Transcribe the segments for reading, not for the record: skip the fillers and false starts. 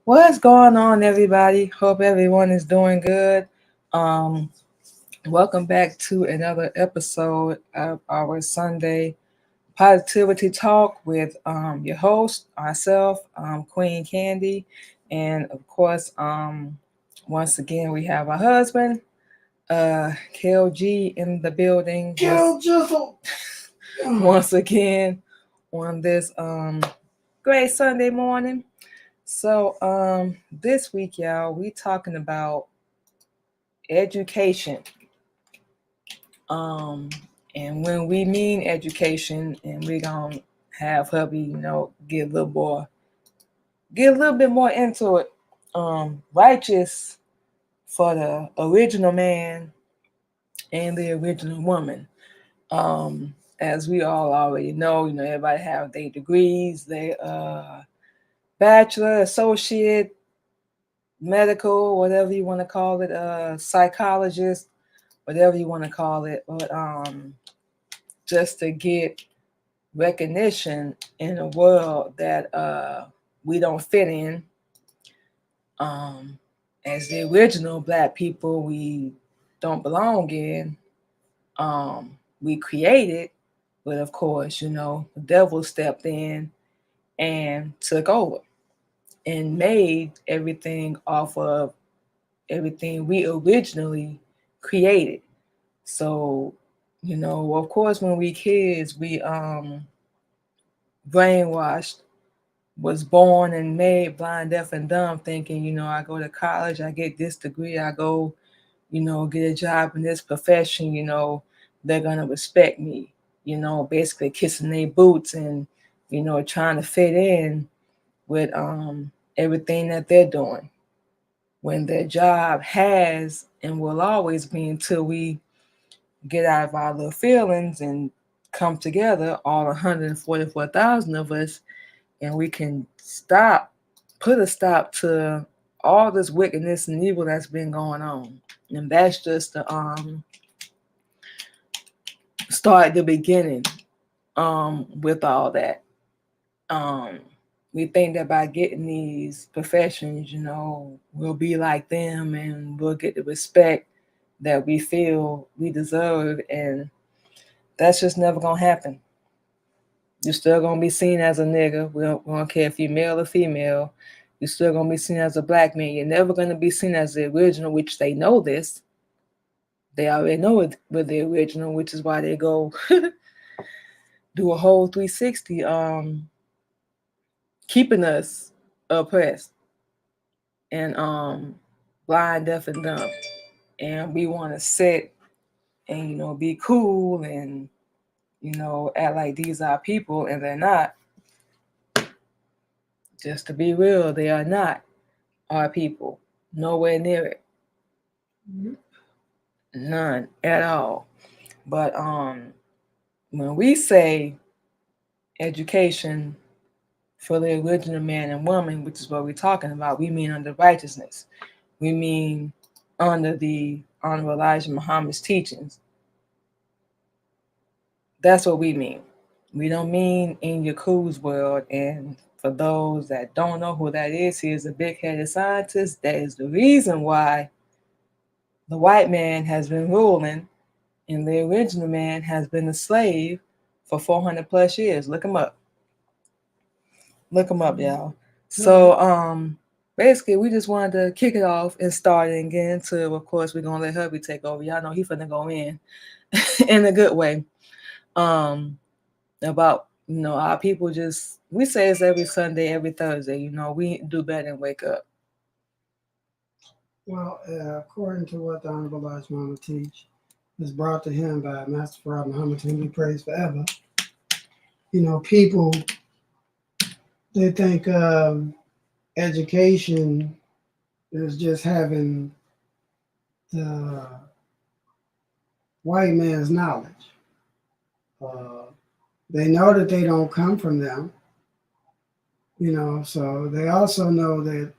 What's going on, everybody? Hope everyone is doing good. Um, Welcome back to another episode of our Sunday Positivity Talk with your host, myself, Queen Candy, and of course, once again we have our husband, KLG, in the building. Kill Jizzle. Once again on this great Sunday morning. So this week, y'all, we talking about education. Um and when we mean education, and we're gonna have hubby, get a little bit more into it. Righteous for the original man and the original woman. As we all already know, everybody have their degrees, they bachelor, associate, medical, whatever you want to call it, psychologist, whatever you want to call it, but just to get recognition in a world that we don't fit in. Um, as the original black people, we don't belong in. We created, but of course, the devil stepped in and took over and made everything off of everything we originally created. So, of course, when we kids, we brainwashed, was born and made blind, deaf, and dumb, thinking, I go to college, I get this degree, I go, get a job in this profession, they're gonna respect me, basically kissing their boots and, trying to fit in with everything that they're doing. When their job has and will always be, until we get out of our little feelings and come together, all 144,000 of us, and we can put a stop to all this wickedness and evil that's been going on. And that's just the start at the beginning with all that. Um we think that by getting these professions, we'll be like them and we'll get the respect that we feel we deserve, and that's just never gonna happen. You're still gonna be seen as a nigga. We don't care if you're male or female. You're still gonna be seen as a black man. You're never gonna be seen as the original, which they know this. They already know it with the original, which is why they go do a whole 360, keeping us oppressed and blind, deaf, and dumb. And we want to sit and be cool and act like these are people, and they're not. Just to be real, they are not our people. Nowhere near it. None at all. But when we say education for the original man and woman, which is what we're talking about, we mean under righteousness. We mean under the Honorable Elijah Muhammad's teachings. That's what we mean. We don't mean in Yakub's world. And for those that don't know who that is, he is a big-headed scientist. That is the reason why the white man has been ruling and the original man has been a slave for 400 plus years. Look him up. Look him up, y'all. So basically we just wanted to kick it off and start and get into, of course, we're gonna let hubby take over. Y'all know he finna go in in a good way. About our people, just we say it's every Sunday, every Thursday, we do better than wake up. Well, according to what the Honorable Elijah Muhammad teach, is brought to him by Master Farad Muhammad, whom we praise forever. People, they think education is just having the white man's knowledge. They know that they don't come from them, so they also know that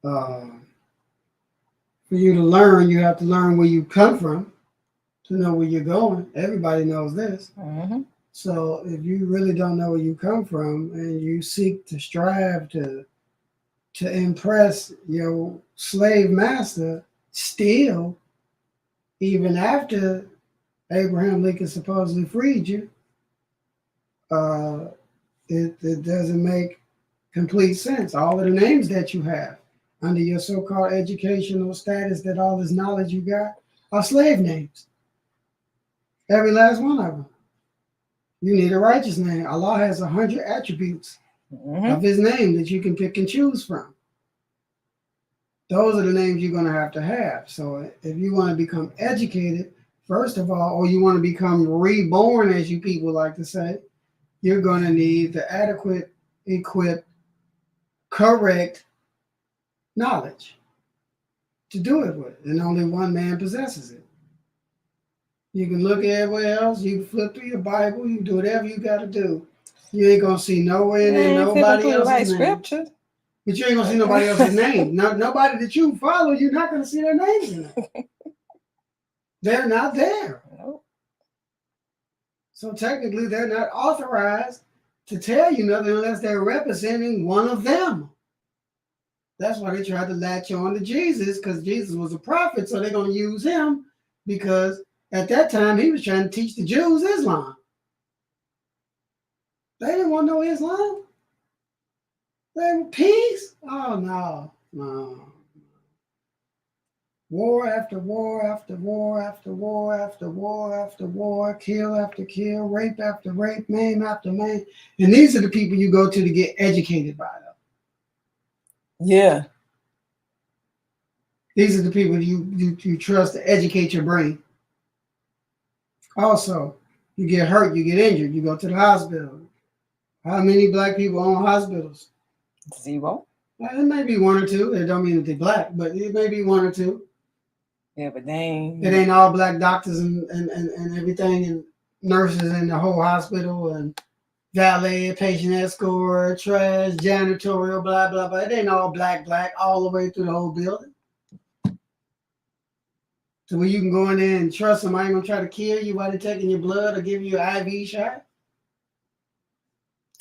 for you to learn, you have to learn where you come from to know where you're going. Everybody knows this. Mm-hmm. So if you really don't know where you come from and you seek to strive to impress your slave master, still, even after Abraham Lincoln supposedly freed you, it doesn't make complete sense. All of the names that you have under your so-called educational status, that all this knowledge you got, are slave names. Every last one of them. You need a righteous name. Allah has 100 attributes of his name that you can pick and choose from. Those are the names you're going to have. So if you want to become educated, first of all, or you want to become reborn, as you people like to say, you're going to need the adequate, equipped, correct knowledge to do it with. And only one man possesses it. You can look everywhere else. You can flip through your Bible. You can do whatever you got to do. You ain't going to see nowhere in there nobody else's name. But you ain't going to see nobody else's name. Nobody that you follow, you're not going to see their names in it. They're not there. Nope. So technically, they're not authorized to tell you nothing unless they're representing one of them. That's why they tried to latch on to Jesus, because Jesus was a prophet, so they're going to use him, because at that time he was trying to teach the Jews Islam. They didn't want no Islam. They were peace. Oh, no. War after war after war after war after war after war, kill after kill, rape after rape, maim after maim. And these are the people you go to get educated by them. Yeah. These are the people you trust to educate your brain. Also, you get hurt, you get injured, you go to the hospital. How many black people own hospitals? 0. Well, it may be 1 or 2. It don't mean that they're black, but it may be 1 or 2. Yeah, but they ain't. It ain't all black doctors and everything, and nurses in the whole hospital, and valet, patient escort, trash, janitorial, blah, blah, blah. It ain't all black, all the way through the whole building. So where you can go in there and trust somebody gonna try to kill you while they're taking your blood or give you an IV shot.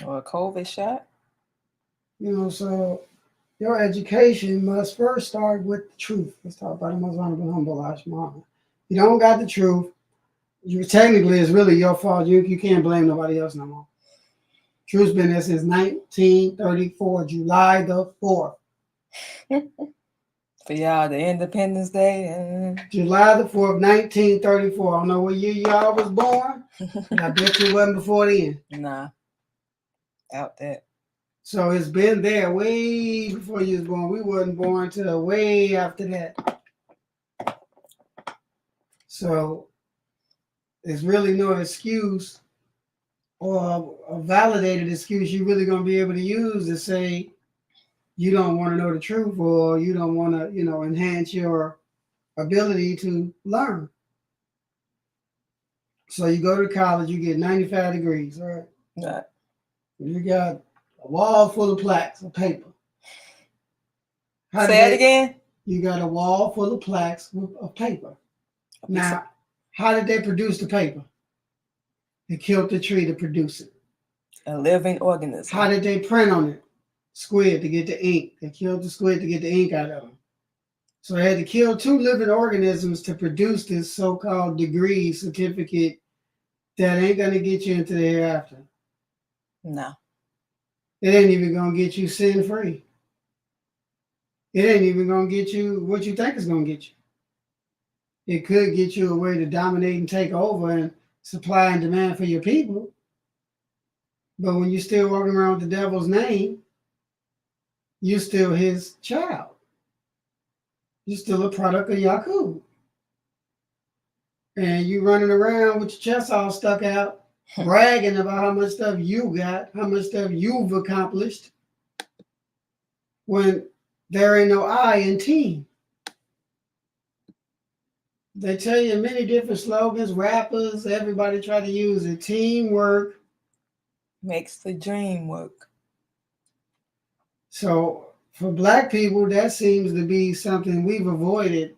Or a COVID shot. You know, so your education must first start with the truth. Let's talk about the most honorable, humble Muhammad. You don't got the truth, you technically it's really your fault. You can't blame nobody else no more. Truth's been there since 1934, July the 4th. For y'all, the Independence Day. July the 4th, 1934. I don't know what year y'all was born. I bet you it wasn't before then. Nah. Out that. So it's been there way before you was born. We wasn't born till way after that. So there's really no excuse or a validated excuse you're really going to be able to use to say you don't want to know the truth, or you don't want to, enhance your ability to learn. So you go to college, you get 95 degrees, all right? Right. You got a wall full of plaques of paper. Say it again? You got a wall full of plaques of paper. Now, how did they produce the paper? They killed the tree to produce it. A living organism. How did they print on it? Squid to get the ink. They killed the squid to get the ink out of them. So they had to kill 2 living organisms to produce this so-called degree certificate that ain't going to get you into the hereafter. No. It ain't even going to get you sin-free. It ain't even going to get you what you think it's going to get you. It could get you a way to dominate and take over and supply and demand for your people. But when you're still walking around with the devil's name, you're still his child. You're still a product of Yaqub. And you running around with your chest all stuck out, bragging about how much stuff you got, how much stuff you've accomplished, when there ain't no I in team. They tell you many different slogans, rappers, everybody try to use it. Teamwork makes the dream work. So for black people, that seems to be something we've avoided,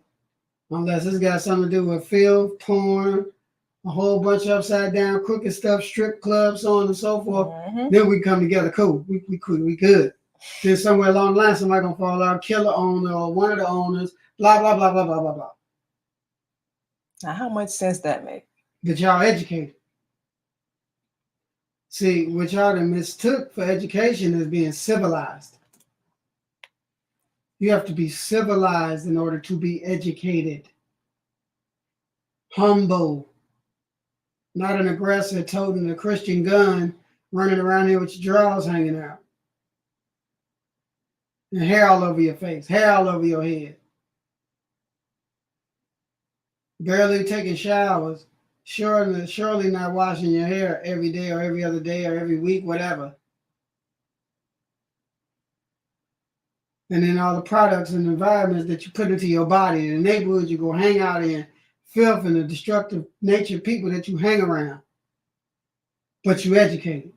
unless it's got something to do with filth, porn, a whole bunch of upside down crooked stuff, strip clubs, so on and so forth. Mm-hmm. Then we come together, cool. We good. Then somewhere along the line, somebody gonna fall out, kill the owner or one of the owners, blah blah blah blah blah blah blah. Now, how much sense that make? But y'all educated. See, what y'all done mistook for education is being civilized. You have to be civilized in order to be educated. Humble. Not an aggressor toting a Christian gun, running around here with your drawers hanging out. And hair all over your face, hair all over your head. Barely taking showers. Surely not washing your hair every day or every other day or every week, whatever. And then all the products and environments that you put into your body, the neighborhoods you go hang out in, filth and the destructive nature of people that you hang around. But you educated.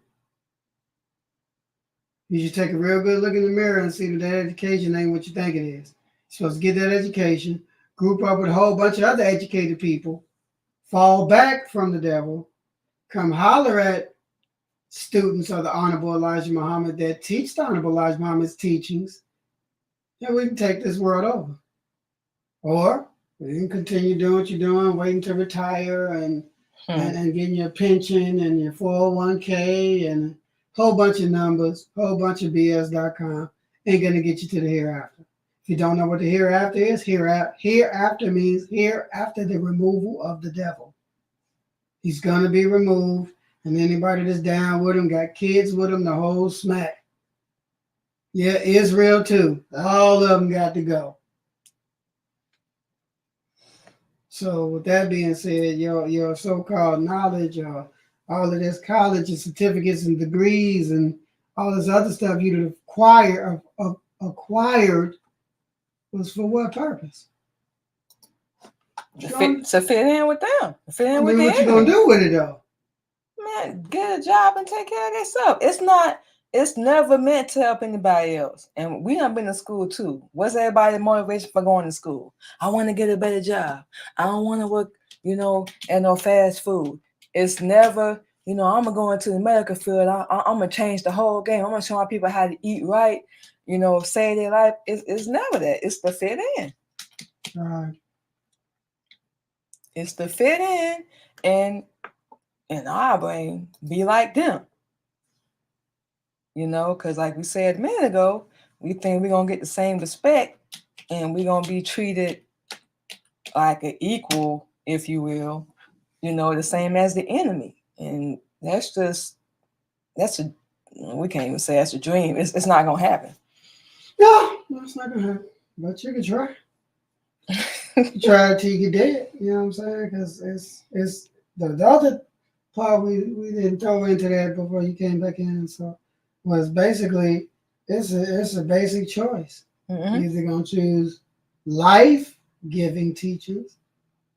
You should take a real good look in the mirror and see that that education ain't what you think it is. You're supposed to get that education, group up with a whole bunch of other educated people, fall back from the devil, come holler at students of the Honorable Elijah Muhammad that teach the Honorable Elijah Muhammad's teachings, and we can take this world over. Or we can continue doing what you're doing, waiting to retire and getting your pension and your 401k and a whole bunch of numbers, whole bunch of BS.com ain't going to get you to the hereafter. If you don't know what the hereafter is, hereafter means hereafter the removal of the devil. He's going to be removed, and anybody that's down with him, got kids with him, the whole smack. Yeah, Israel too. All of them got to go. So with that being said, your so-called knowledge, or all of this college and certificates and degrees and all this other stuff you'd acquired was for what purpose? To fit in with them. Fit in with what you gonna do with it though? Man, get a job and take care of yourself. It's never meant to help anybody else. And we done been to school too. What's everybody's motivation for going to school? I want to get a better job. I don't want to work, at no fast food. It's never, I'm going to go into the medical field. I'm going to change the whole game. I'm going to show my people how to eat right, save their life. It's never that. It's to fit in. All right. It's to fit in and in our brain, be like them. Because like we said a minute ago, we think we're going to get the same respect and we're going to be treated like an equal, if you will, the same as the enemy. And we can't even say that's a dream. It's not going to happen. No, it's not going to happen. But you can try. You try it till you get dead. You know what I'm saying? Because it's the other part we didn't throw into that before you came back in. So was basically it's a basic choice. Mm-hmm. You're either gonna choose life-giving teachings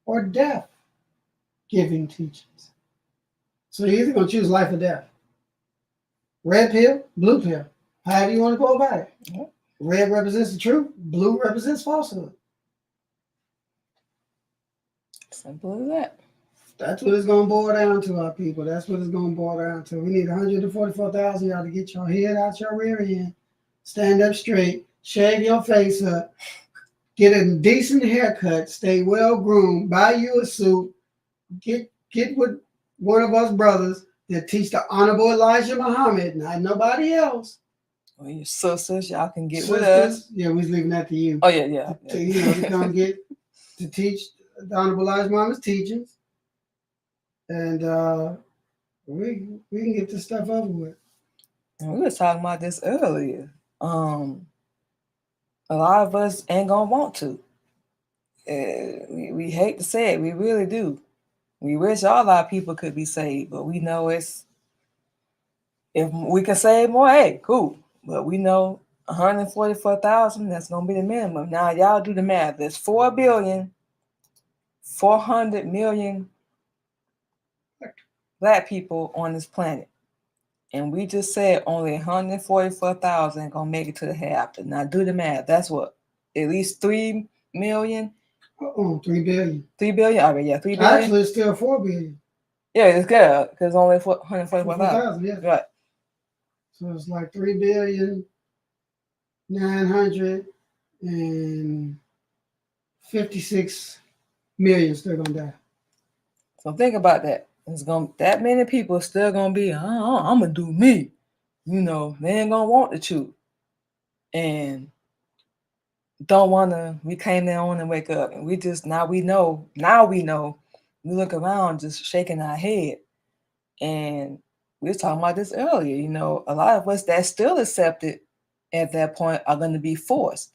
or death-giving teachings. So you're either gonna choose life or death. Red pill, blue pill. However you want to go about it. Mm-hmm. Red represents the truth, blue represents falsehood. Simple as that. That's what it's going to boil down to, our people. That's what it's going to boil down to. We need 144,000 y'all to get your head out your rear end, stand up straight, shave your face up, get a decent haircut, stay well groomed, buy you a suit, get with one of us brothers that teach the Honorable Elijah Muhammad, not nobody else. Well, your sisters, y'all can get with us. Yeah, we was leaving that to you. Oh yeah. To come get to teach the Honorable Elijah Muhammad's teachings. And we can get this stuff over with. And we were talking about this earlier. A lot of us ain't gonna want to. We hate to say it, we really do. We wish all our people could be saved, but we know if we can save more, hey, cool. But we know 144,000, that's gonna be the minimum. Now y'all do the math. There's 4,400,000,000 Black people on this planet. And we just said only 144,000 gonna make it to the hereafter. Now do the math. That's what? At least 3 million? 3 billion. 3 billion? All right, yeah, 3 billion. Actually, it's still 4 billion. Yeah, it's good because only 144,000. Yeah. Right. So it's like 3 billion 956 million still gonna die. So think about that. It's gonna that many people still gonna be, I'm gonna do me. You know, they ain't gonna want the truth. And don't wanna reclaim their own and wake up. And we just now we know. We look around just shaking our head. And we were talking about this earlier, you know, a lot of us that still accepted at that point are gonna be forced.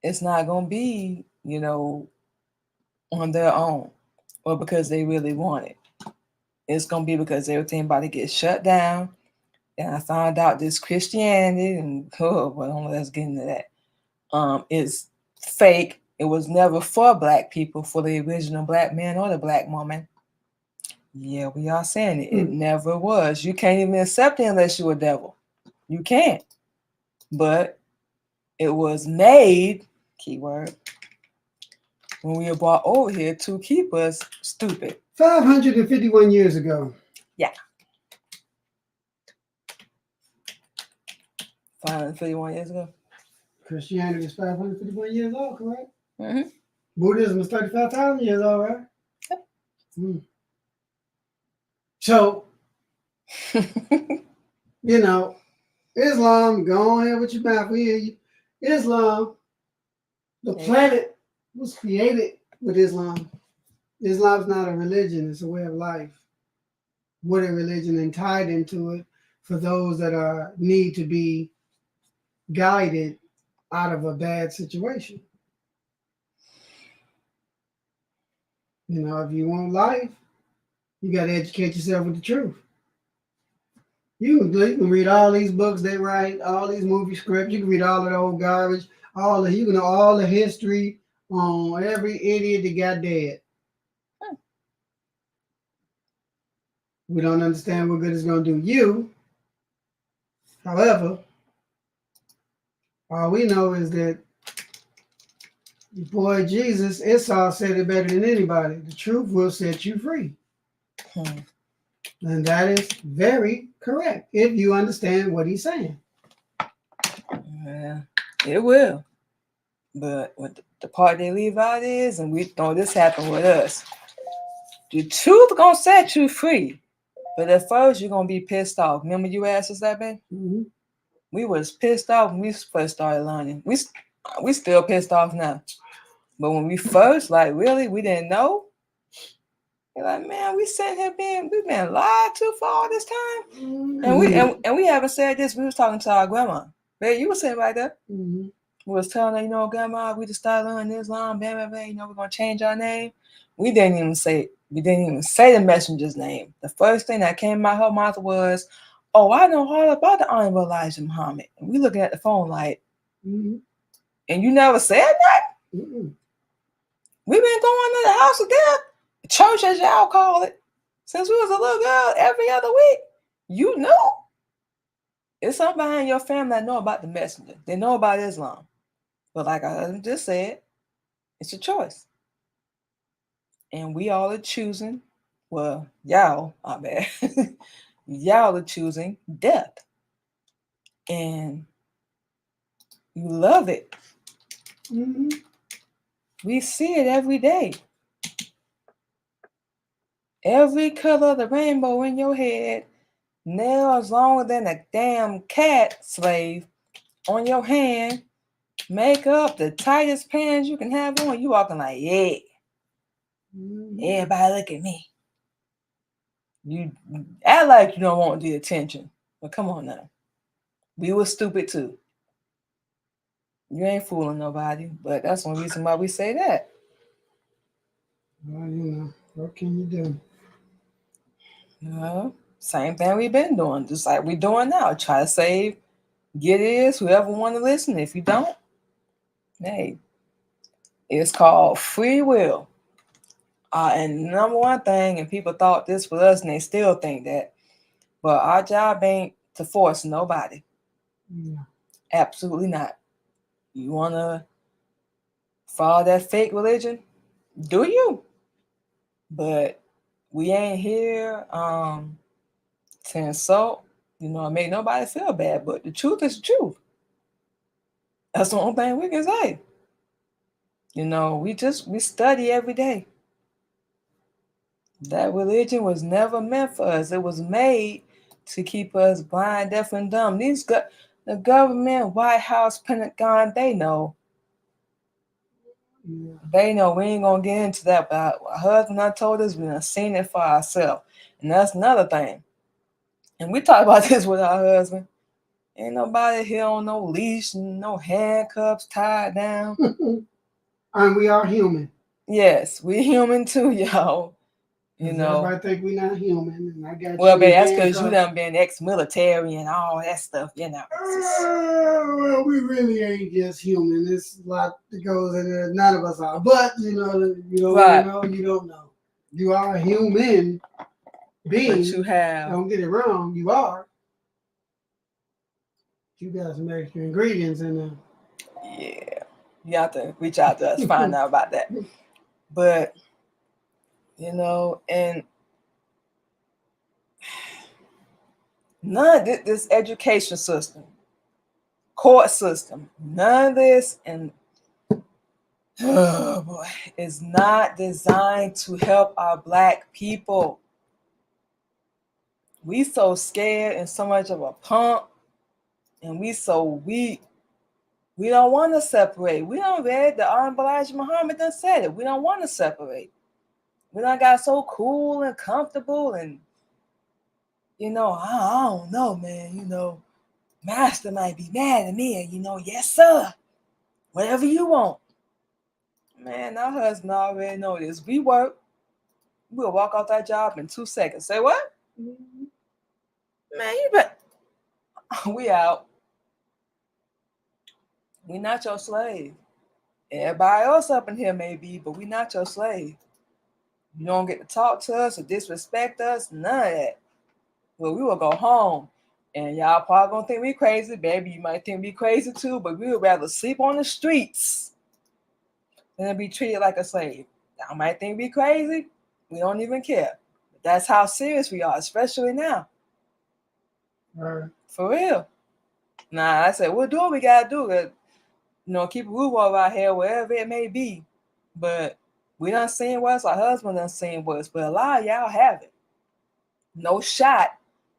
It's not gonna be, you know, on their own or because they really want it. It's gonna be because everything about to get shut down. And I found out this Christianity and well, don't let's get into that. Is fake. It was never for black people, for the original black man or the black woman. Yeah, we are saying it. It never was. You can't even accept it unless you're a devil. You can't. But it was made, keyword, when we were brought over here to keep us stupid. 551 years ago. Yeah. 551 years ago. Christianity was 551 years old, correct? Mm-hmm. Buddhism was 35,000 years old, right? Yep. So, you know, Islam, go on ahead with your mouth. We hear you. Islam, the planet was created with Islam. Islam's not a religion, it's a way of life. What a religion and tied into it for those that need to be guided out of a bad situation. You know, if you want life, you got to educate yourself with the truth. You can read all these books they write, all these movie scripts. You can read all of the old garbage, you can know all the history on every idiot that got dead. We don't understand what good it's going to do you. However, all we know is that boy Jesus, Esau said it better than anybody. The truth will set you free. And that is very correct if you understand what he's saying. Yeah, it will. But what the part they leave out is, and we know this happened with us, the truth gonna set you free. But at first you're gonna be pissed off. Remember you asked us that, babe? Mm-hmm. We was pissed off when we first started learning. We still pissed off now. But when we first, like, really, we didn't know. You're like, man, we've been lied to for all this time. Mm-hmm. And we haven't said this. We was talking to our grandma. Babe, you were saying right there. Mm-hmm. We was telling her, you know, grandma, we just started learning Islam, blah, blah, blah, you know, we're gonna change our name. We didn't even say the messenger's name. The first thing that came out her mouth was, oh, I know all about the Honorable Elijah Muhammad. And we looking at the phone like, and you never said that? We've been going to the house of death, church as y'all call it, since we was a little girl every other week. You know. It's somebody in your family that know about the messenger. They know about Islam. But like I just said, it's a choice. And we all are choosing, well, y'all, I bet, y'all are choosing death. And you love it. Mm-hmm. We see it every day. Every color of the rainbow in your head, nails longer than a damn cat slave on your hand, makeup, the tightest pants you can have on, you walking like, yeah. Everybody look at me. You act like you don't want the attention. But come on now. We were stupid too. You ain't fooling nobody. But that's one reason why we say that. Well, you know, what can you do? Same thing we've been doing. Just like we're doing now. Try to save, get ears, whoever want to listen. If you don't, hey, it's called free will. And number one thing, and people thought this was us, and they still think that. But our job ain't to force nobody. Yeah. Absolutely not. You want to follow that fake religion? Do you? But we ain't here to insult, make nobody feel bad. But the truth is the truth. That's the only thing we can say. You know, we study every day. That religion was never meant for us. It was made to keep us blind, deaf, and dumb. The government, White House, Pentagon, they know. Yeah. They know. We ain't gonna get into that. But our husband I told us we done seen it for ourselves. And that's another thing. And we talk about this with our husband. Ain't nobody here on no leash, no handcuffs tied down. And we are human. Yes, we human too, y'all. You know. Everybody think we're not human. And I got Well, you babe, that's because you handcuffed. done been ex-military and all that stuff, you know. Well, we really ain't just human. There's a lot that goes in there. None of us are. But, you don't Right. know, you don't know. You are a human being. But you have. Don't get it wrong. You are. You got some extra ingredients in there. Yeah. You have to reach out to us, find out about that. But, and none of this education system, court system, none of this, and oh boy, is not designed to help our Black people. We so scared and so much of a punk, and we so weak. We don't want to separate. We don't read the Honorable Elijah Muhammad done said it. We don't want to separate. We done got so cool and comfortable, and I don't know, man. Master might be mad at me, and yes, sir. Whatever you want. Man, our husband already know this. We work. We'll walk off that job in 2 seconds. Say what? Man, you bet. We out. We not your slave. Everybody else up in here may be, but we not your slave. You don't get to talk to us or disrespect us, none of that. Well, we will go home. And y'all probably gonna think we crazy. Baby, you might think we crazy too, but we would rather sleep on the streets than be treated like a slave. Y'all might think we crazy. We don't even care. But that's how serious we are, especially now. Right. For real. Nah, I said, we'll do what we gotta do. Keep a roof over our head, wherever it may be. But we done seen worse. Our husband done seen worse. But a lot of y'all haven't. No shot.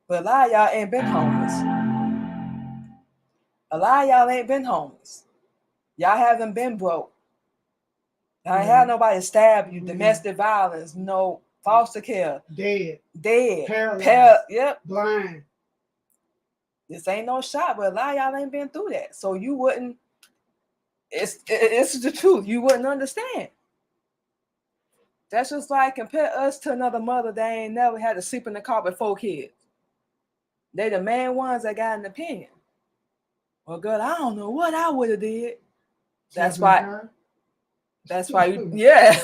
But a lot of y'all ain't been homeless. A lot of y'all ain't been homeless. Y'all haven't been broke. Y'all ain't had nobody stab you. Domestic violence. No foster care. Dead. Paralyzed. Yep. Blind. This ain't no shot, but a lot of y'all ain't been through that. So you wouldn't. It's the truth. You wouldn't understand. That's just like compare us to another mother that ain't never had to sleep in the car with 4 kids. They the main ones that got an opinion. Well, girl, I don't know what I would have did. That's why you, yeah.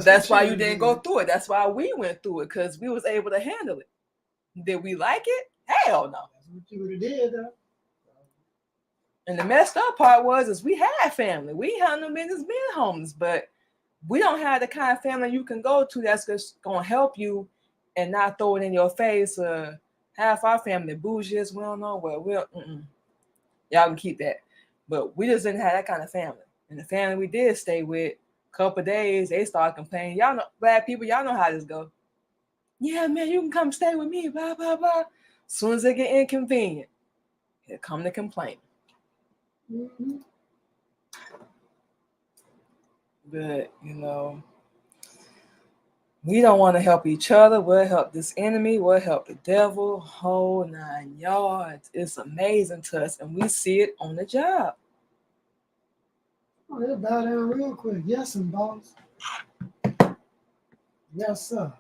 That's why you didn't go through it. That's why we went through it, because we was able to handle it. Did we like it? Hell no. That's what you would have did, though. And the messed up part is we had family. We had no business being homeless, but we don't have the kind of family you can go to that's just gonna help you and not throw it in your face. Half our family bougie as we don't know where y'all can keep that. But we just didn't have that kind of family. And the family we did stay with, a couple of days, they started complaining. Y'all know, Black people, y'all know how this go. Yeah, man, you can come stay with me, blah, blah, blah. As soon as they get inconvenient, here come the complaint. Mm-hmm. But, we don't want to help each other. We'll help this enemy. We'll help the devil. Whole 9 yards. It's amazing to us, and we see it on the job. Oh, they'll bow down real quick. Yes, and boss. Yes, sir.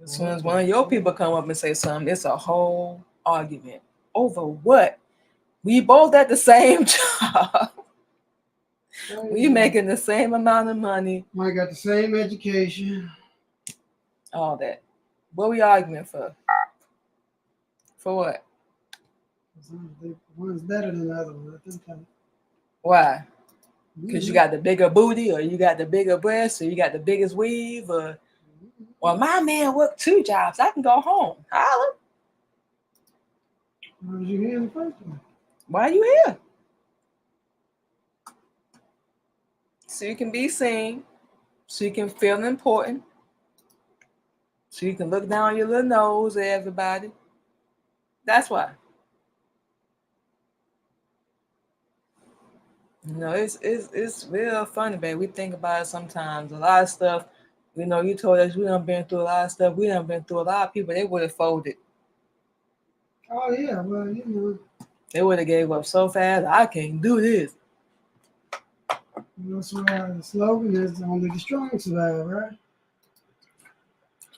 As soon as one of your people come up and say something, it's a whole argument. Over what? We both at the same job. We making the same amount of money. Might got the same education. All that. What we arguing for? For what? One's better than the other one at this time. Why? Because you got the bigger booty, or you got the bigger breasts, or you got the biggest weave, or well, my man worked 2 jobs. I can go home. Holla. Why was you here in the first place? Why are you here? so you can be seen, so you can feel important, so you can look down your little nose at everybody. That's why. It's real funny, babe. We think about it sometimes. A lot of stuff, you told us we done been through a lot of stuff. We done been through a lot of people. They would have folded. Oh yeah, well, They would have gave up so fast. I can't do this. that's why the slogan is only the strong survive, right?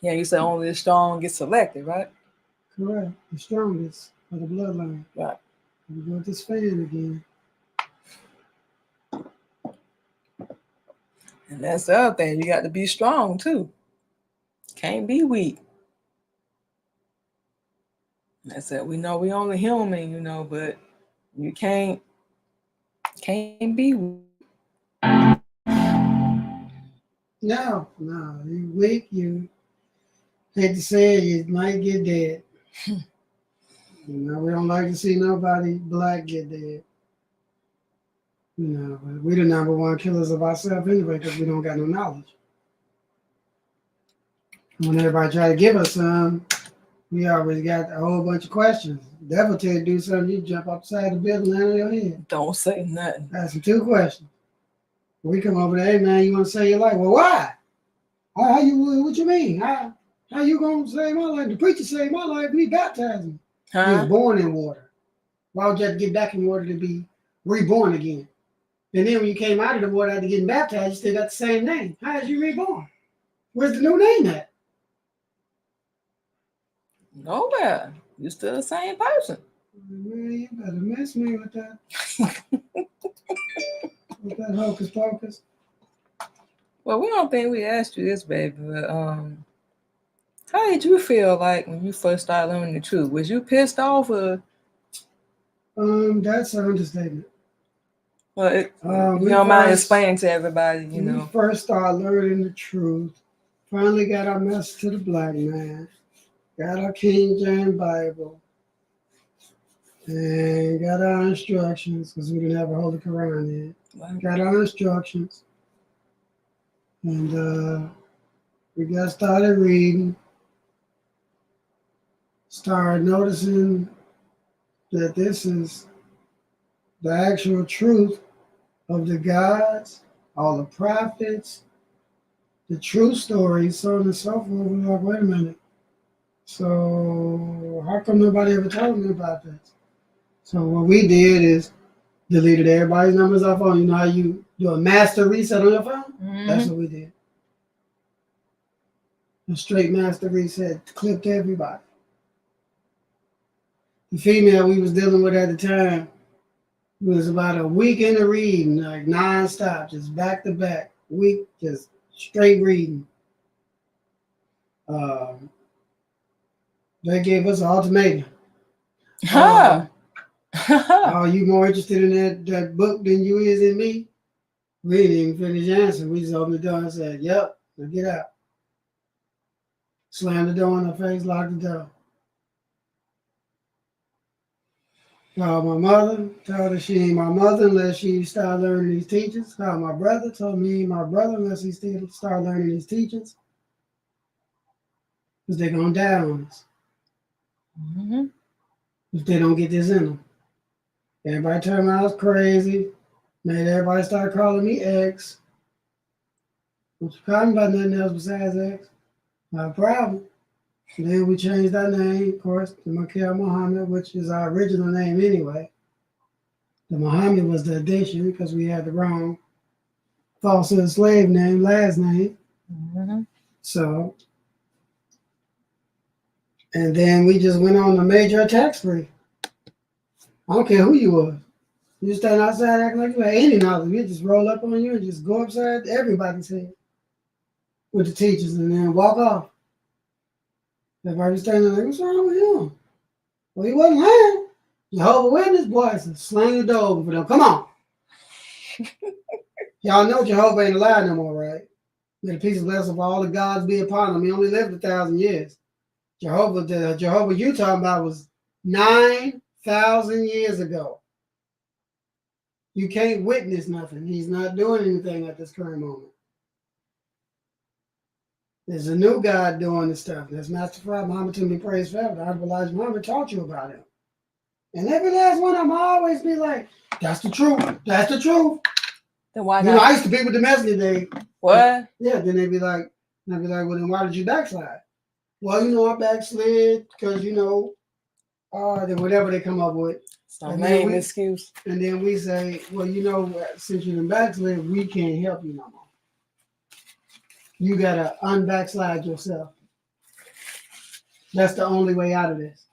Yeah, you said only the strong get selected, right? Correct. The strongest of the bloodline. Right. We go with this fan again. And that's the other thing. You got to be strong too. Can't be weak. That's it. We know we only human, but you can't be weak. No, you weak, you hate to say it, you might get dead. We don't like to see nobody black get dead. But we the number one killers of ourselves anyway because we don't got no knowledge. When everybody try to give us some, we always got a whole bunch of questions. Devil tell you to do something, you jump upside the building, land on your head. Don't say nothing. Ask him 2 questions. We come over there, hey man, you want to save your life? Well, why? How you? What you mean? How you gonna save my life? The preacher saved my life. He baptized me. He was born in water. Why would you have to get back in water to be reborn again? And then when you came out of the water after getting baptized, you still got the same name. How is you reborn? Where's the new name at? Nowhere. You're still the same person. Man, you better miss me with that. With that hocus pocus. Well, we don't think we asked you this, baby, but how did you feel like when you first started learning the truth? Was you pissed off or? That's an understatement. Well, you don't mind explaining to everybody, When we first started learning the truth, finally got our message to the black man, got our King James Bible, and got our instructions, because we didn't have a Holy Quran yet. Wow. Got our instructions, and we got started reading, started noticing that this is the actual truth of the gods, all the prophets, the true stories, so on and so forth. We're like, wait a minute. So how come nobody ever told me about this? So what we did is deleted everybody's numbers off phone. You know how you do a master reset on your phone? Mm-hmm. That's what we did. A straight master reset, clipped everybody. The female we was dealing with at the time was about a week into reading, like non-stop, just back to back, week, just straight reading. They gave us an ultimatum. Are you more interested in that book than you is in me? We didn't even finish answering. We just opened the door and said, yep, now get out. Slammed the door in her face, locked the door. Called my mother, told her she ain't my mother unless she start learning these teachings. Called my brother, told me he ain't my brother unless he still start learning these teachings. Because they're going to die on us. Mm-hmm. If they don't get this in them. Everybody told me I was crazy. Made everybody start calling me X. Don't you call me about nothing else besides X? Not a problem. And then we changed our name, of course, to Mikael Muhammad, which is our original name anyway. The Muhammad was the addition because we had the wrong falsehood slave name, last name. Mm-hmm. So, and then we just went on a major attack spree. I don't care who you were. You just stand outside acting like you had any knowledge. We just roll up on you and just go upside everybody's head with the teachers and then walk off. Everybody was standing there, what's wrong with him? Well, he wasn't lying. Jehovah's Witness boys slang the door over for them. Come on. Y'all know Jehovah ain't alive no more, right? May the peace and blessing of all the gods be upon him. He only lived 1,000 years. The Jehovah you talking about was 9,000 years ago. You can't witness nothing. He's not doing anything at this current moment. There's a new God doing this stuff. There's Master Fard Muhammad to be praised forever. The Honorable Elijah Muhammad taught you about him. And every last one of them always be like, that's the truth. That's the truth. Then why You know, not? I used to be with the messenger. They What? Yeah, then they'd be like, well, then why did you backslide? Well, you know, I backslid because, you know, then whatever they come up with. Some lame excuse. And then we say, well, you know, since you've been backslid, we can't help you no more. You got to unbackslide yourself. That's the only way out of this.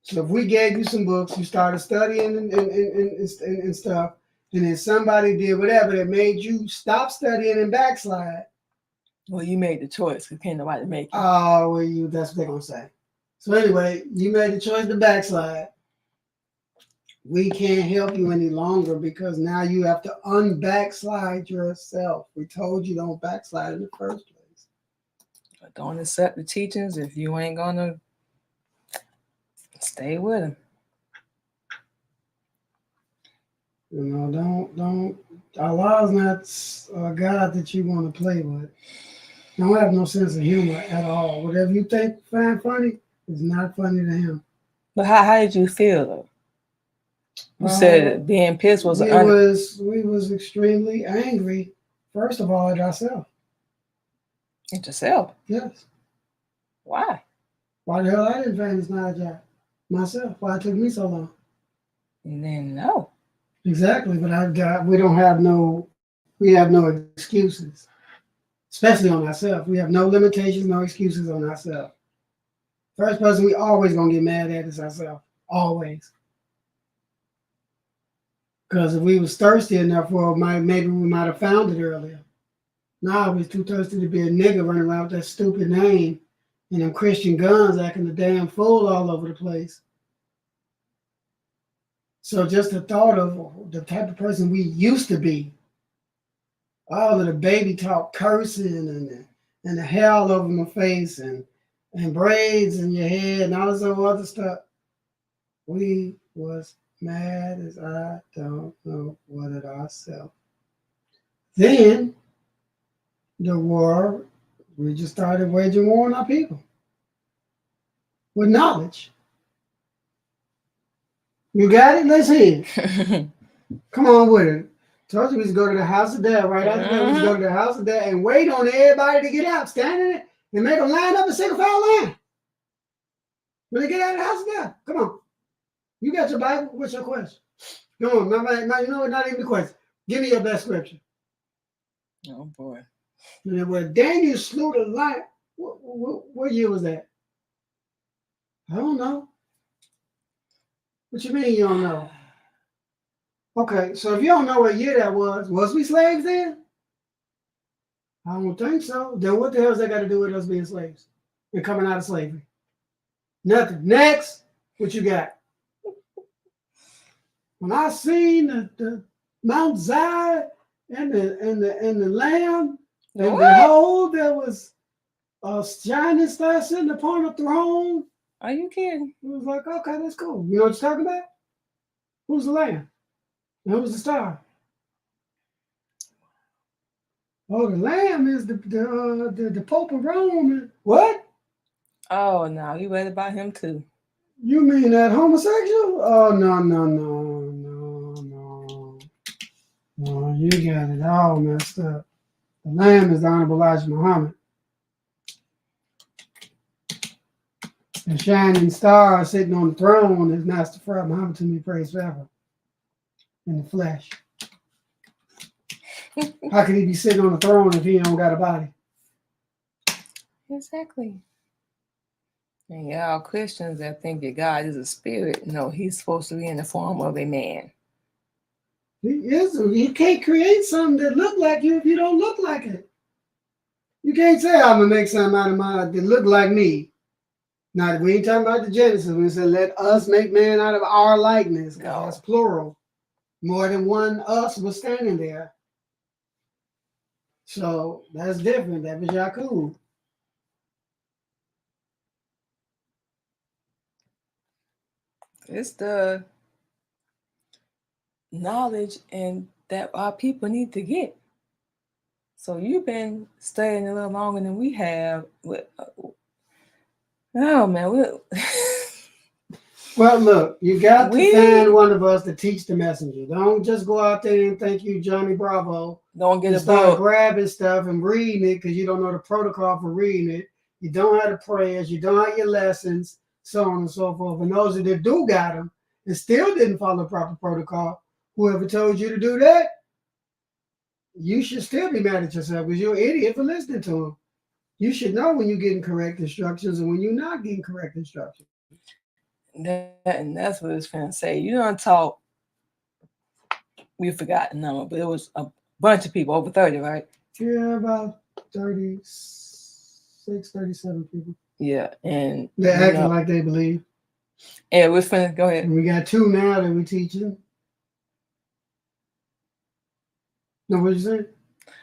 So if we gave you some books, you started studying and stuff, and then somebody did whatever that made you stop studying and backslide. Well, you made the choice because can't nobody make it. Oh, well, that's what they're going to say. So anyway, you made the choice to backslide. We can't help you any longer because now you have to unbackslide yourself. We told you don't backslide in the first place. But don't accept the teachings if you ain't going to stay with them. You know, don't. Allah's not a God that you want to play with. Don't have no sense of humor at all. Whatever you find funny is not funny to him. But how did you feel though? You said being pissed was we was extremely angry. First of all, at ourselves. At yourself? Yes. Why? Why the hell I didn't find this job myself? Why it took me so long? You didn't know. Exactly, but we have no excuses, especially on ourselves. We have no limitations, no excuses on ourselves. First person we always gonna get mad at is ourselves, always. Because if we was thirsty enough for it, maybe we might have found it earlier. Nah, we're too thirsty to be a nigga running around with that stupid name and them Christian guns acting a damn fool all over the place. So just the thought of the type of person we used to be, all of the baby talk cursing and the hair all over my face and braids in your head and all this other stuff, we was mad as I don't know what at ourselves. Then the war, we just started waging war on our people with knowledge. You got it? Let's hear it. Come on with it. Told you we was go to the house of death. Right after that, we was go to the house of death and wait on everybody to get out, stand in it, and make them line up and single file line. When they get out of the house of death, come on. You got your Bible? What's your question? Come on, you know what? Not even the question. Give me your best scripture. Oh boy. And then where Daniel slew the lion, what year was that? I don't know. What you mean you don't know? Okay, so if you don't know what year that was we slaves then? I don't think so. Then what the hell's that got to do with us being slaves and coming out of slavery? Nothing. Next, what you got? When I seen the Mount Zion and the Lamb, and behold, there was a shining star sitting upon the throne. Are you kidding? It was like, okay, that's cool. You know what you're talking about? Who's the Lamb? And who's the star? Oh, the Lamb is the Pope of Rome. What? Oh no, you read about him too. You mean that homosexual? Oh no. No, you got it all messed up. The Lamb is the Honorable Elijah Muhammad. The shining star sitting on the throne is Master Fard Muhammad to be praised forever in the flesh. How can he be sitting on the throne if he don't got a body? Exactly. And y'all Christians that think that God is a spirit, no, he's supposed to be in the form of a man. He is. You can't create something that look like you if you don't look like it. You can't say I'm gonna make something out of mine that look like me. Now we ain't talking about the Genesis. We said let us make man out of our likeness. No. That's plural. More than one us was standing there. So that's different. That was Yakub. It's the knowledge and that our people need to get. So you've been studying a little longer than we have. Oh man, Well, look, you got to we find one of us to teach the messenger. Don't just go out there and think you Johnny Bravo don't get and a start book. grabbing stuff and reading it because you don't know the protocol for reading it. You don't have the prayers. You don't have your lessons, so on and so forth. And those that do got them and still didn't follow proper protocol, whoever told you to do that, you should still be mad at yourself because you're an idiot for listening to them. You should know when you're getting correct instructions and when you're not getting correct instructions. And that's what it's gonna say. You don't talk. We forgot the number, but it was a bunch of people, over 30, right? Yeah, about 36, 37 people. Yeah, and they're acting like they believe. Yeah, we're finna go ahead. And we got 2 now that we teaching. No, what you saying?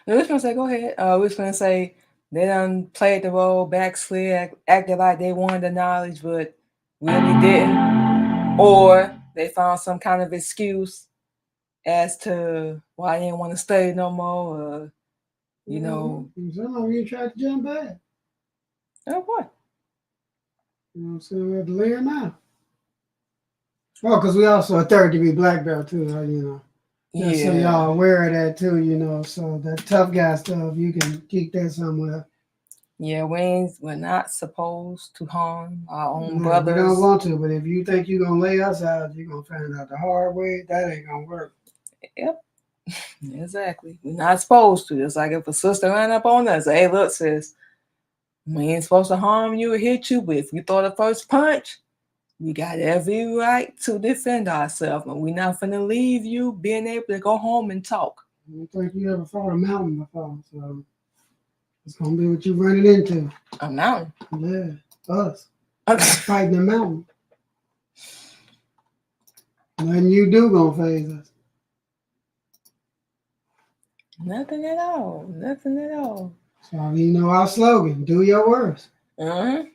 No, we're gonna say go ahead. We're gonna say they done played the role, backslid, acted like they wanted the knowledge, but really didn't, or they found some kind of excuse as to why they didn't want to study no more. You know, some of you tried to jump back. Oh what? You know what I'm saying? We have to lay them out. Oh, because we also a 3rd-degree black belt too, you know. Yeah. So y'all aware of that too, you know. So that tough guy stuff, you can keep that somewhere. Yeah, we're not supposed to harm our own brothers. We don't want to, but if you think you're gonna lay us out, you're gonna find out the hard way. That ain't gonna work. Yep. Exactly. We're not supposed to. It's like if a sister ran up on us, hey, look, sis, we ain't supposed to harm you or hit you, but if you throw the first punch, we got every right to defend ourselves, and we're not gonna leave you being able to go home and talk. I don't think you ever fought a mountain before, so it's gonna be what you're running into. A mountain? Yeah, us. Fighting a mountain. Nothing you do gonna phase us. Nothing at all. Nothing at all. So you know our slogan: do your worst. And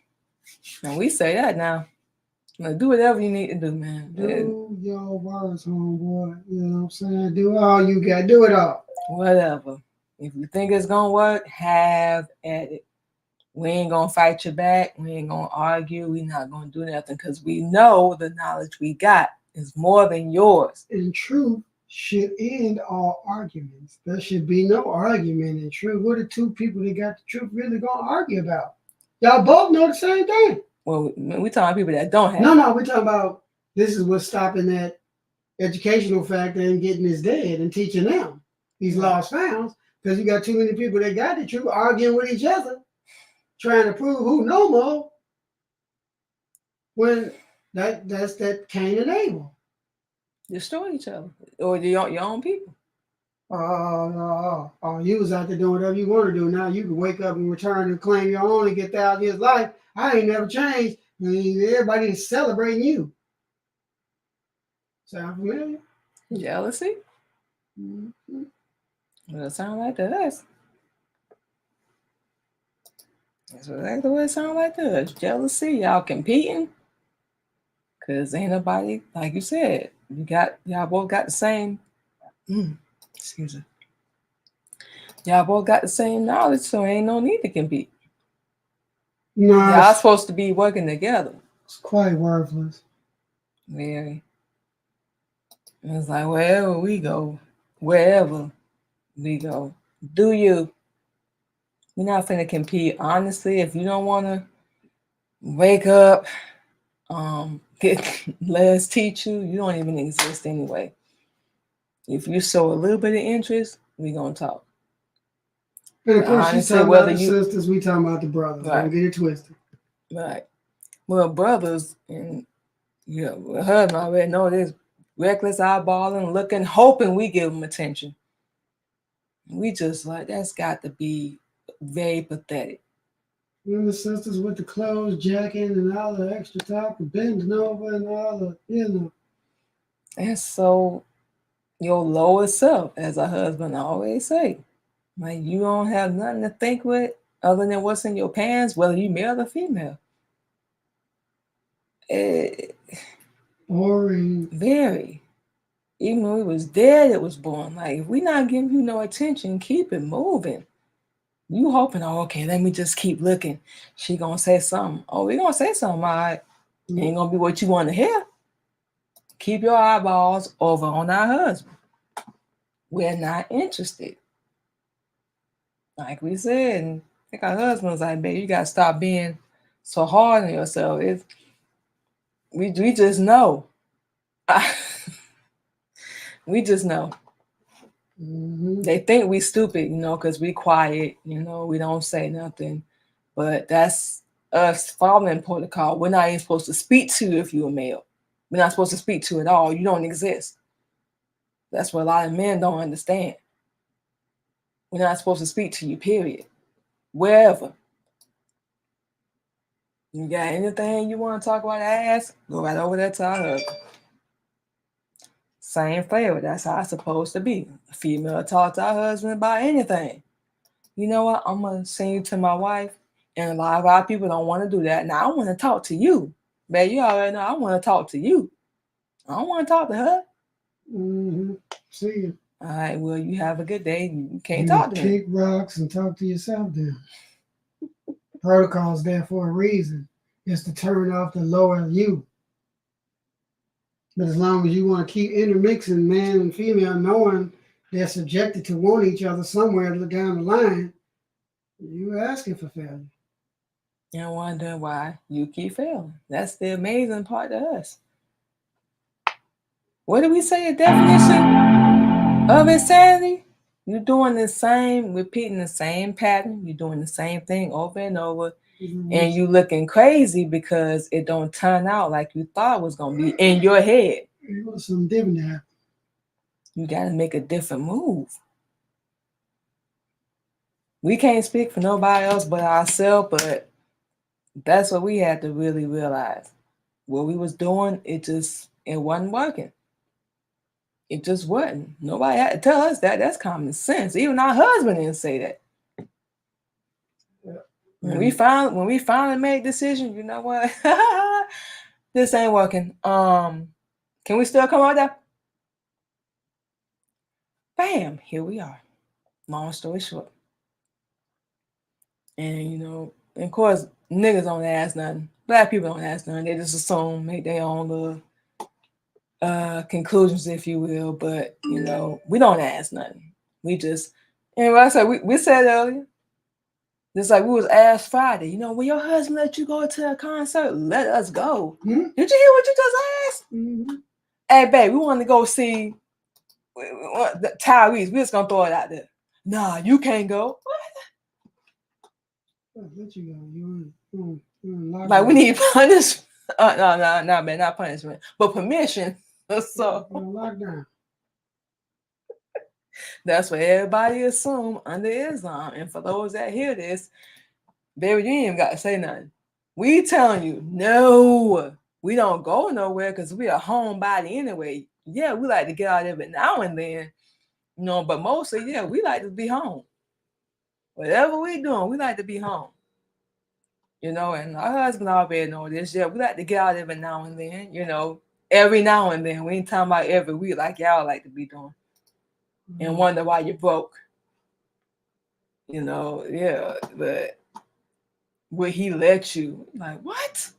we say that now. Like, do whatever you need to do, man. Do your worst, homeboy. You know what I'm saying? Do all you got. Do it all. Whatever. If you think it's gonna work, have at it. We ain't gonna fight you back. We ain't gonna argue. We're not gonna do nothing because we know the knowledge we got is more than yours. And truth should end all arguments. There should be no argument in truth. What are 2 people that got the truth really gonna argue about? Y'all both know the same thing. Well, we talking about people that don't have. No, we're talking about this is what's stopping that educational factor and getting this dead and teaching them these lost founds because you got too many people that got the truth arguing with each other, trying to prove who know more. When that's that Cain and Abel. Destroy each other or your own people. You was out there doing whatever you want to do. Now you can wake up and return and claim your own and get 1,000 years life. I ain't never changed. I mean, everybody is celebrating you. Sound familiar? Jealousy? Mm-hmm. Well, it sound like to us. That's exactly what it sounds like to us. Jealousy, y'all competing. Cause ain't nobody, like you said, y'all both got the same. Excuse me. Y'all both got the same knowledge, so ain't no need to compete. No, y'all supposed to be working together. It's quite worthless. Very. It's like wherever we go, do you. We're not finna compete. Honestly, if you don't wanna wake up, let us teach you, you don't even exist anyway. If you show a little bit of interest, we gonna talk. And of course, she's talking about the sisters, we talking about the brothers. Right. Don't get it twisted. Right. Well, brothers, and her and I already know this reckless eyeballing, looking, hoping we give them attention. We just like, that's got to be very pathetic. And the sisters with the clothes, jacking, and all the extra talk, bending over, and all the, And so, your lower self, as a husband always say, like you don't have nothing to think with other than what's in your pants, whether you male or female. Boring. Very. Even when we was dead, it was born. Like, if we not giving you no attention, keep it moving. You hoping, oh, okay, let me just keep looking. She gonna say something. Oh, we gonna say something, all right. Ain't gonna be what you want to hear. Keep your eyeballs over on our husband. We're not interested. Like we said, and I think our husband's like, babe, you gotta stop being so hard on yourself. We just know. We just know. They think we stupid, because we quiet, we don't say nothing. But that's us following protocol. We're not even supposed to speak to you if you're a male. We're not supposed to speak to you at all. You don't exist. That's what a lot of men don't understand. We're not supposed to speak to you, period. Wherever. You got anything you want to talk about ass, go right over there to our husband. Same flavor. That's how it's supposed to be. A female talk to her husband about anything. You know what? I'm going to send you to my wife. And a lot of our people don't want to do that. Now, I want to talk to you. Man, you already know I want to talk to you. I don't want to talk to her. See you. All right, well, you have a good day. You can't talk to me. Kick rocks and talk to yourself then. Protocol's there for a reason. It's to turn off the lower you. But as long as you want to keep intermixing man and female, knowing they're subjected to want each other somewhere down the line, you're asking for failure. And wonder why you keep failing. That's the amazing part to us. What did we say a definition of insanity? You're doing the same, repeating the same pattern. You're doing the same thing over and over. And you looking crazy because it don't turn out like you thought it was going to be in your head. It was some different to happen. You got to make a different move. We can't speak for nobody else but ourselves, but that's what we had to really realize. What we was doing, it wasn't working. It just wasn't. Nobody had to tell us that. That's common sense. Even our husband didn't say that. Yeah. When we finally made a decision, you know what? This ain't working. Can we still come out there? Bam, here we are. Long story short. And of course, niggas don't ask nothing. Black people don't ask nothing. They just assume, make their own little conclusions, if you will. But we don't ask nothing. We just, and like I said, we said earlier, just like we was asked Friday, will your husband let you go to a concert? Let us go. Did you hear what you just asked? Hey, babe, we want to go see Tyrese. We're just gonna throw it out there. Nah, you can't go. What? Let you go. You like we need punishment. No, man, not punishment, but permission. So lockdown. That's what everybody assume under Islam. And for those that hear this, baby, you ain't even got to say nothing. We telling you, no, we don't go nowhere because we a homebody anyway. Yeah, we like to get out of it now and then, but mostly, yeah, we like to be home. Whatever we doing, we like to be home. And our husband already know this. Yeah, we like to get out of it now and then, every now and then. We ain't talking about every week like y'all like to be doing. And wonder why you broke. Yeah, but would he let you? Like, what?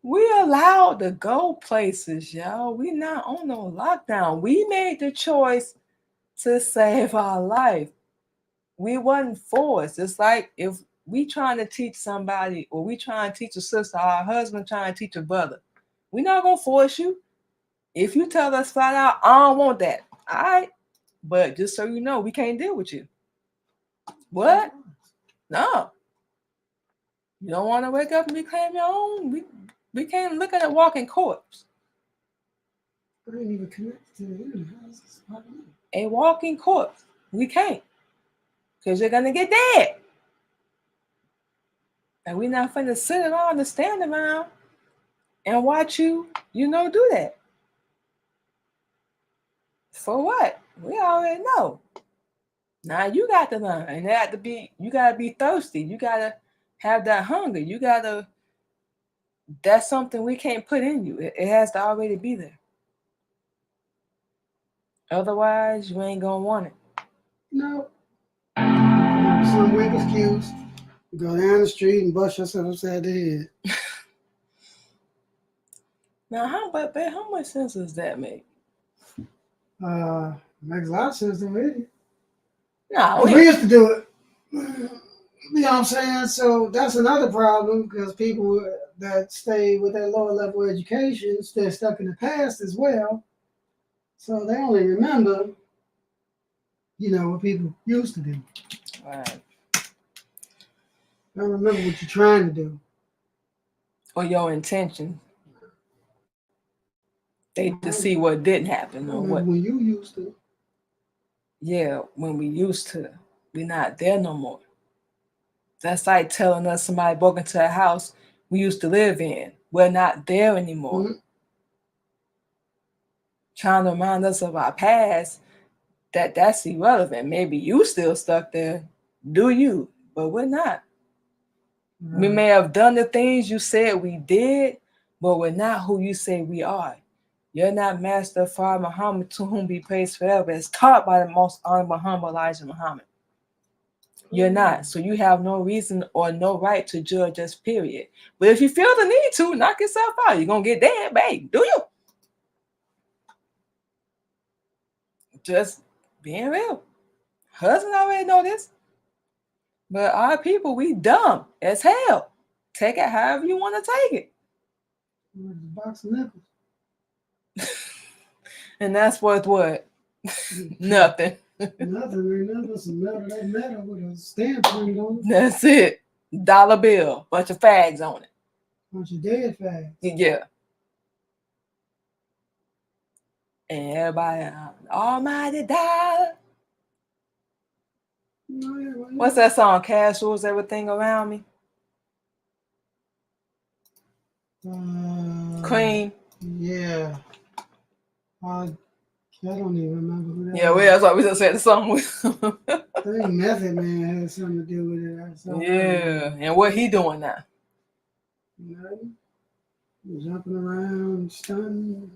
We allowed to go places, y'all. We not on no lockdown. We made the choice to save our life. We wasn't forced. It's like if we trying to teach somebody, or we trying to teach a sister, our husband trying to teach a brother, we're not gonna force you. If you tell us flat out, I don't want that, all right. But just so you know, we can't deal with you. What? No. You don't want to wake up and reclaim your own? We can't look at a walking corpse. I ain't even connected to the internet. A walking corpse. We can't. Because you're going to get dead. And we're not finna sit around and stand around and watch you, do that. For what? We already know. Now you got to learn. And you got to be thirsty. You got to have that hunger. You got to that's something we can't put in you. It has to already be there. Otherwise, you ain't gonna want it. No. Some weak excuse. Go down the street and bust yourself upside the head. Now, how much sense does that make? Makes a lot of sense to me. No, We used to do it. You know what I'm saying? So that's another problem because people that stay with that lower level education stay stuck in the past as well. So they only remember, what people used to do. right. They don't remember what you're trying to do. Or your intention. They just see what didn't happen or what. When you used to. Yeah, when we used to, we're not there no more. That's like telling us somebody broke into a house we used to live in. We're not there anymore. Mm-hmm. Trying to remind us of our past, that's irrelevant. Maybe you still stuck there, do you? But we're not. Right. We may have done the things you said we did, but we're not who you say we are. You're not Master Fard Muhammad, to whom be praised forever, as taught by the most honorable humble Elijah Muhammad. You're not. So you have no reason or no right to judge us, period. But if you feel the need to, knock yourself out. You're going to get dead, babe. Do you? Just being real. Husband already know this. But our people, we dumb as hell. Take it however you want to take it. Box of nickels. And that's worth what? Nothing. Nothing. Remember some metal, that metal with a stamp printed on it. That's it. Dollar bill. Bunch of fags on it. Bunch of dead fags. Yeah. And everybody, almighty dollar. What's that song? Cash rules everything around me. Cream. Yeah. I don't even remember who that Yeah, was. well, that's why we just said the song with. I think Method Man had something to do with it. Yeah, and what he doing now? Nothing. Jumping around, stunting,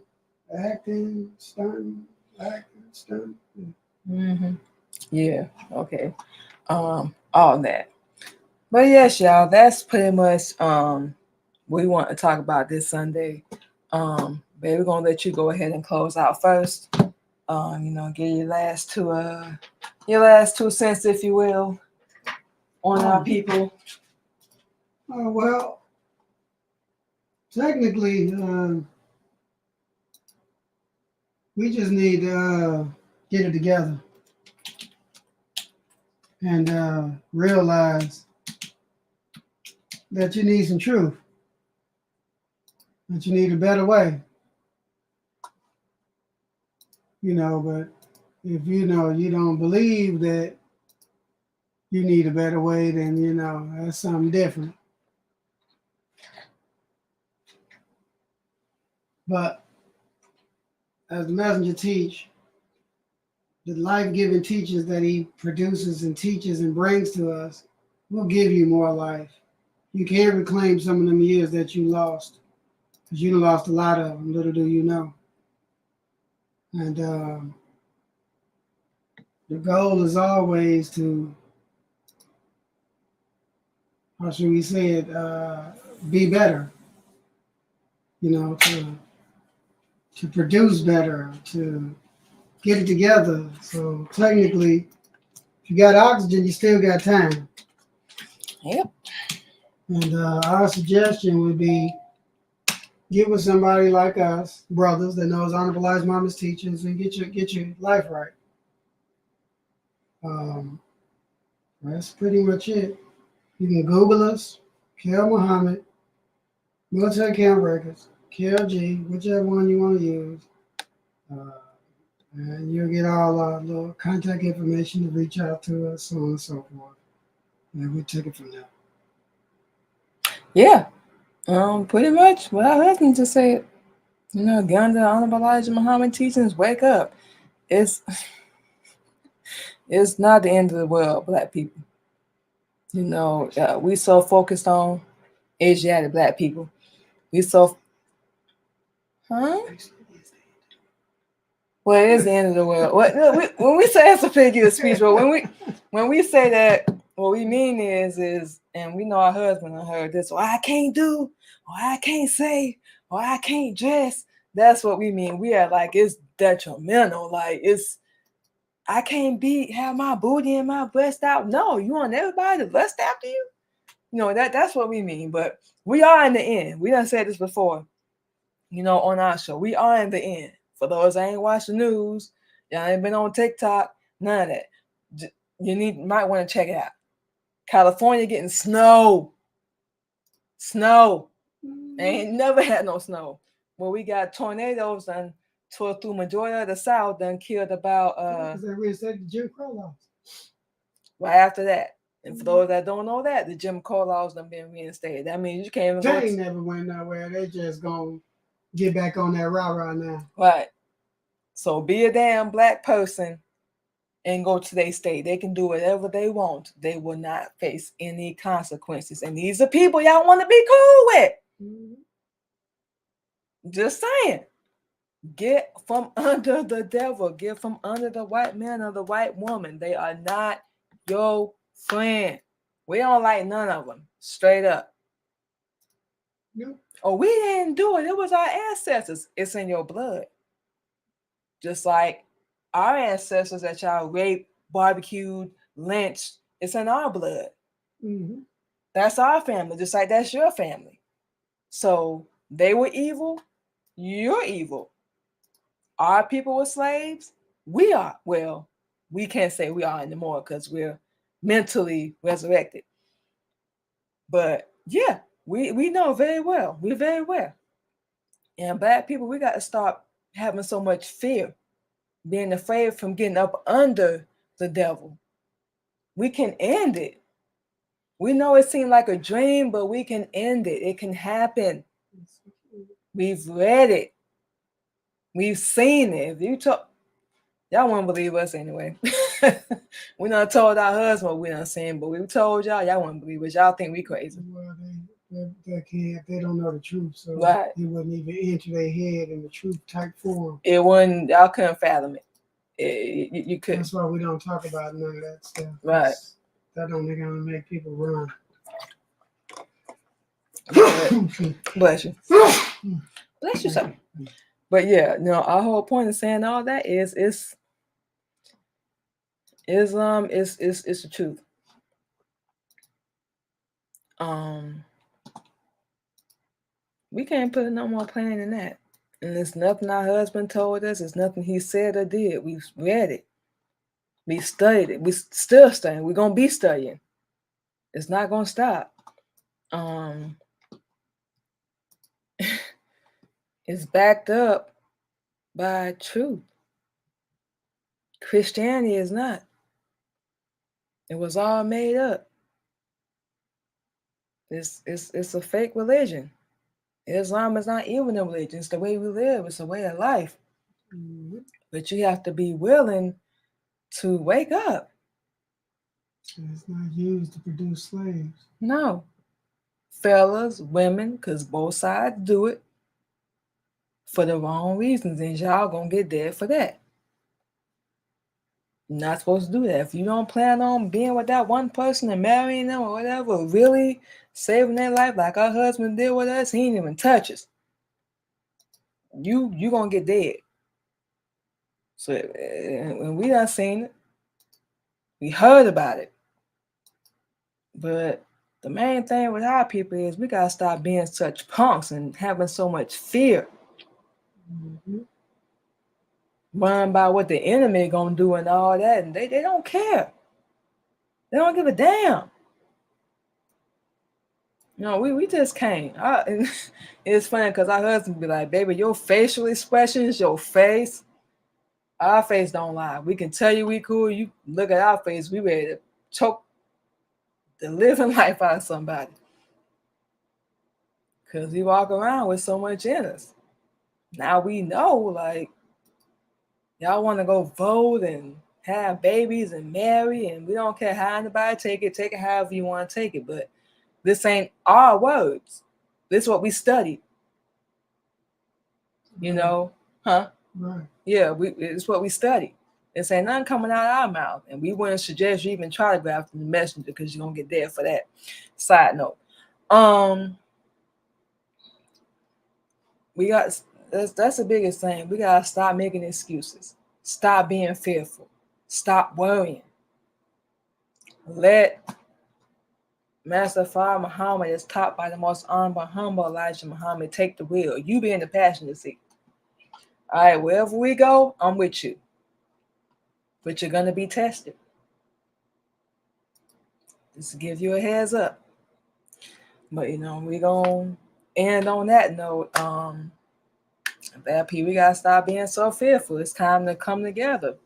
acting, stunting, acting, stunting. Mm-hmm. Yeah. Okay. All that. But yes, y'all, that's pretty much what we want to talk about this Sunday. Babe, we're gonna let you go ahead and close out first. Give your last 2 cents, if you will, on our people. Well, technically, we just need to get it together and realize that you need some truth, that you need a better way. But if you don't believe that you need a better way, then that's something different. But as the messenger teach, the life-giving teachings that he produces and teaches and brings to us will give you more life. You can't reclaim some of them years that you lost, because you lost a lot of them, little do you know. And the goal is always to, how should we say it, be better, to produce better, to get it together. So technically, if you got oxygen, you still got time. Yep. And our suggestion would be, get with somebody like us, brothers, that knows Honorable Elijah Muhammad's teachings, and get your life right. That's pretty much it. You can Google us, Kel Muhammad, Military Camp Records, KLG, whichever one you want to use. And you'll get all our little contact information to reach out to us, so on and so forth. And we'll take it from there. Yeah. Pretty much what our husband just said. Get under the Honorable Elijah Muhammad teachings, wake up. It's not the end of the world, Black people. We so focused on Asiatic Black people. We so, huh? Well, it is the end of the world. When we say it's a figure of speech, but when we say that, what we mean is, and we know our husband heard this, or I can't do, or I can't say, or I can't dress. That's what we mean. We are like, it's detrimental. Like, I can't have my booty and my breast out. No, you want everybody to lust after you? That's what we mean. But we are in the end. We done said this before, on our show. We are in the end. For those that ain't watched the news, y'all ain't been on TikTok, none of that. Might want to check it out. California getting snow. Snow. Ain't never had no snow. Well, we got tornadoes and tore through majority of the South, done killed about they reinstated the Jim Crow laws. Right after that. And for those that don't know that, the Jim Crow laws done been reinstated. That means you can't even they never went nowhere. They just gonna get back on that rah-rah now. Right. So be a damn black person and go to their state. They can do whatever they want. They will not face any consequences. And these are people y'all want to be cool with. Mm-hmm. Just saying. Get from under the devil. Get from under the white man or the white woman. They are not your friend. We don't like none of them. Straight up. Yep. Oh, we didn't do it. It was our ancestors. It's in your blood. Just like our ancestors that y'all raped, barbecued, lynched, it's in our blood. Mm-hmm. That's our family, just like that's your family. So they were evil, you're evil. Our people were slaves, we are. Well, we can't say we are anymore because we're mentally resurrected. But yeah, we know very well. We're very well. And black people, we got to stop having so much fear, being afraid from getting up under the devil. We can end it. We know it seemed like a dream, but we can end it. It can happen. We've read it. We've seen it. If you talk, y'all won't believe us anyway. We done told our husband we done seen, but we told y'all won't believe us. Y'all think we crazy. Well, they can't. They don't know the truth, so right. It wouldn't even enter their head in the truth type form. It wouldn't. Y'all couldn't fathom it. You couldn't. That's why we don't talk about none of that stuff. Right. That only gonna make people run. Bless you. Bless you, sir. But yeah, our whole point of saying all that is the truth. We can't put no more plain than that. And it's nothing our husband told us. It's nothing he said or did. We've read it. We studied it. We still studying. We're gonna be studying. It's not gonna stop. It's backed up by truth. Christianity is not. It was all made up. It's a fake religion. Islam is not even a religion. It's the way we live. It's a way of life. Mm-hmm. But you have to be willing to wake up. It's not used to produce slaves. No. Fellas, women, because both sides do it for the wrong reasons, and y'all gonna get dead for that. You're not supposed to do that. If you don't plan on being with that one person and marrying them or whatever, really saving their life like our husband did with us, he didn't even touch us. You gonna get dead. So when we done seen it, we heard about it. But the main thing with our people is we gotta stop being such punks and having so much fear. Mm-hmm. Worrying about what the enemy gonna do and all that, and they don't care. They don't give a damn. We just can't. It's funny because our husband be like, baby, your facial expressions, your face, our face don't lie. We can tell you we cool. You look at our face, we ready to choke the living life out of somebody. Because we walk around with so much in us. Now we know, like, y'all want to go vote and have babies and marry, and we don't care how anybody take it however you want to take it. But this ain't our words. This is what we studied. You know, huh? Right. Yeah, it's what we study. It's ain't nothing coming out of our mouth, and we wouldn't suggest you even try to grab from the messenger because you're gonna get there for that. Side note, we got that's the biggest thing. We gotta stop making excuses. Stop being fearful. Stop worrying. Let Master Fard Muhammad, is taught by the most honorable, humble Elijah Muhammad, take the wheel. You be in the passenger seat. All right, wherever we go, I'm with you. But you're gonna be tested. Just to give you a heads up. But we're gonna end on that note. Bad people, we gotta stop being so fearful. It's time to come together.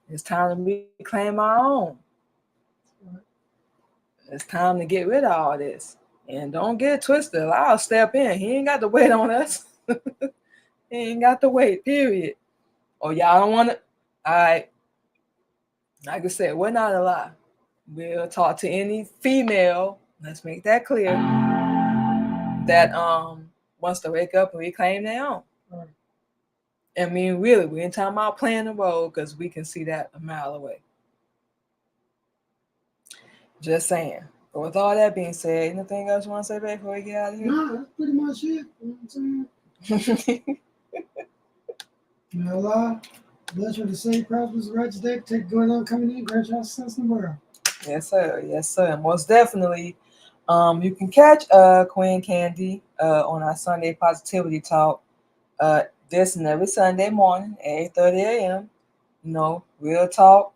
It's time to reclaim our own. It's time to get rid of all this. And don't get twisted. I'll step in. He ain't got to wait on us. He ain't got to wait, period. Oh, y'all don't want to? All right. Like I said, we're not alive. We'll talk to any female, let's make that clear, that wants to wake up and reclaim their own. Right. I mean, really, we ain't talking about playing the role because we can see that a mile away. Just saying. But with all that being said, anything else you want to say, babe, before we get out of here? No, that's pretty much it. You know what I'm saying? May Allah bless you to say, prosperous, righteous day, take going on, coming in, grant y'all success in the world. Yes, sir. Yes, sir. And most definitely, you can catch Queen Candy on our Sunday Positivity Talk this and every Sunday morning at 8:30 a.m. Real talk,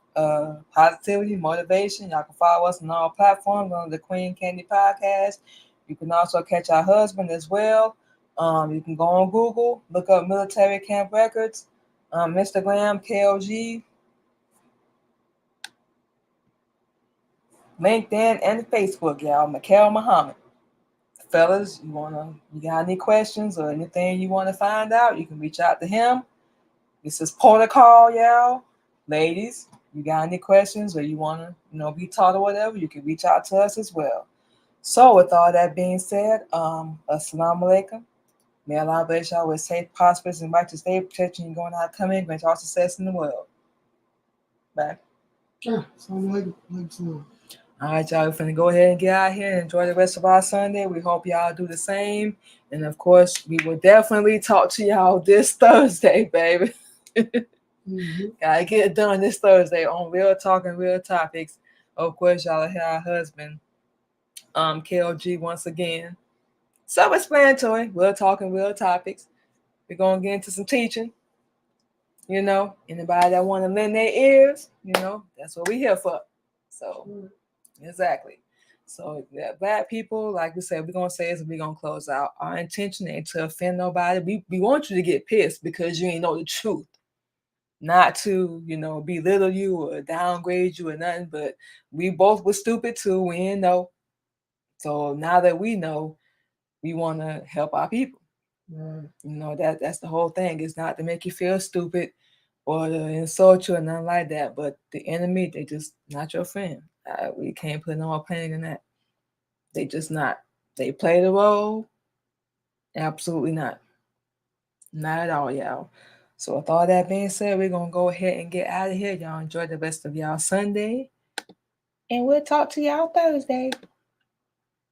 positivity, motivation. Y'all can follow us on all platforms on the Queen Candy Podcast. You can also catch our husband as well. You can go on Google, look up Military Camp Records, Instagram, KLG, LinkedIn, and Facebook, y'all. Mikhail Muhammad. Fellas, you got any questions or anything you want to find out, you can reach out to him. This is protocol, y'all. Ladies, you got any questions or you want to, be taught or whatever, you can reach out to us as well. So with all that being said, assalamu alaikum. May Allah bless y'all with safe, prosperous, and righteous day, protection you going out, coming, grant y'all success in the world. Bye. Sure. Assalamu alaikum. All right, y'all, we're finna go ahead and get out here and enjoy the rest of our Sunday. We hope y'all do the same. And of course, we will definitely talk to y'all this Thursday, baby. Gotta get it done this Thursday on Real Talk and Real Topics. Of course, y'all will hear our husband, KLG, once again. Self-explanatory, Real Talk and Real Topics. We're gonna get into some teaching. Anybody that want to lend their ears, that's what we're here for. So, exactly. So, Black people, like we said, we're going to say is we're going to close out. Our intention ain't to offend nobody. We want you to get pissed because you ain't know the truth. Not to, belittle you or downgrade you or nothing, but we both were stupid too. We didn't know. So now that we know, we want to help our people. That's the whole thing. It's not to make you feel stupid or to insult you or nothing like that. But the enemy, they just not your friend. We can't put no more planning than that. They just not. They play the role. Absolutely not. Not at all, y'all. So with all that being said, we're going to go ahead and get out of here. Y'all enjoy the rest of y'all Sunday. And we'll talk to y'all Thursday.